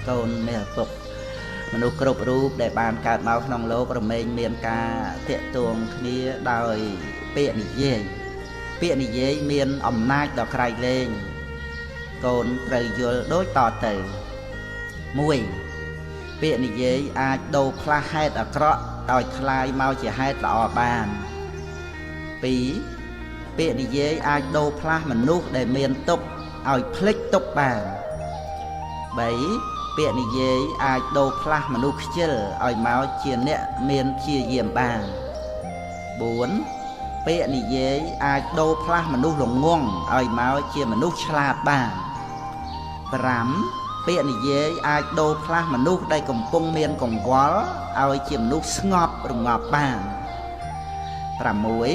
កូនមេពុកមនុស្សគ្រប់រូបដែលបានកើតមកក្នុងโลករមែងមានការតាក់ទងគ្នាដោយពាក្យនិយាយមានអំណាចដល់ក្រៃលែងកូនត្រូវយល់ដូចតទៅ1ពាក្យនិយាយអាចដូរផ្លាស់ហេតុអាក្រក់ឲ្យคล้ายមកជាហេតុល្អបាន2ពាក្យនិយាយអាចដូរផ្លាស់មនុស្សដែលមានទុក្ខឲ្យភ្លេចទុក្ខបាន3ពាក្យនិយាយអាចដូរផ្លាស់មនុស្សខ្ជិលឲ្យមកជាអ្នកមានព្យាយាមបាន4ពាក្យនិយាយអាចដូរផ្លាស់មនុស្សល្ងង់ឲ្យមកជាមនុស្សឆ្លាតបាន5ពាក្យនិយាយអាចដូរផ្លាស់មនុស្សដែលកំពុងមានកង្វល់ឲ្យជាមនុស្សស្ងប់រងាប់បាន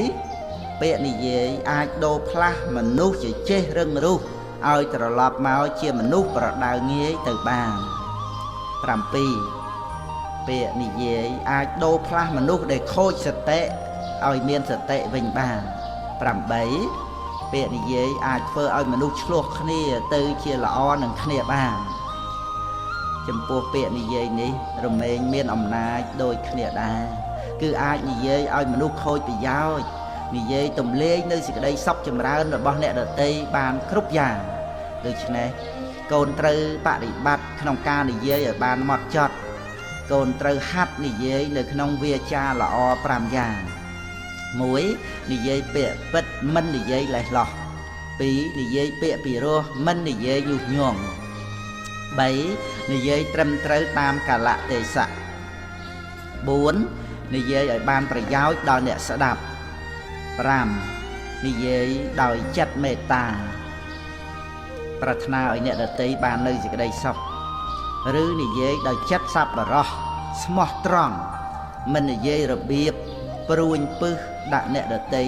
6ពាក្យនិយាយអាចដូរផ្លាស់មនុស្សជាចេះរឹងរូសឲ្យត្រឡប់មកជាមនុស្សប្រដៅងាយទៅបាន7ពាក្យនិយាយអាចដូរផ្លាស់មនុស្សដែលខូចសតិឲ្យមានសតិវិញបាន8ពាក្យនិយាយអាចធ្វើឲ្យមនុស្សឆ្លោះគ្នាទៅជាល្អនឹងគ្នាបានចំពោះពាក្យនិយាយនេះរមែងមានអំណាចដូចគ្នាដែរគឺអាចនិយាយឲ្យមនុស្សខូចប្រយោជន៍និយាយទំលេងនៅសេចក្តីសុខចម្រើនរបស់អ្នកដទៃបានគ្រប់យ៉ាងដូច្នេះកូនត្រូវបប្រតិបត្តិក្នុងការនិយាយឲ្យបានហ្មត់ចត់កូនត្រូវហាត់និយាយនៅក្នុងវាចាល្អ5យ៉ាង1និយាយពាក្យពិតមិននិយាយលេះលោះ2និយាយពាក្យពីរោះមិននិយាយញុះញង់3និយាយត្រឹមត្រូវតាមកាលៈទេសៈ4និយាយឲ្យបានប្រយោជន៍ដល់អ្នកស្ដាប់5និយាយដោយចិត្តមេត្តាប្រាថ្នាឲ្យអ្នកដទៃបាននៅសេចក្តីសុខឬនិយាយដោយចិត្តសប្បុរសស្មោះត្រង់មិននិយាយរបៀបព្រួញពឹសដាក់អ្នកដទៃ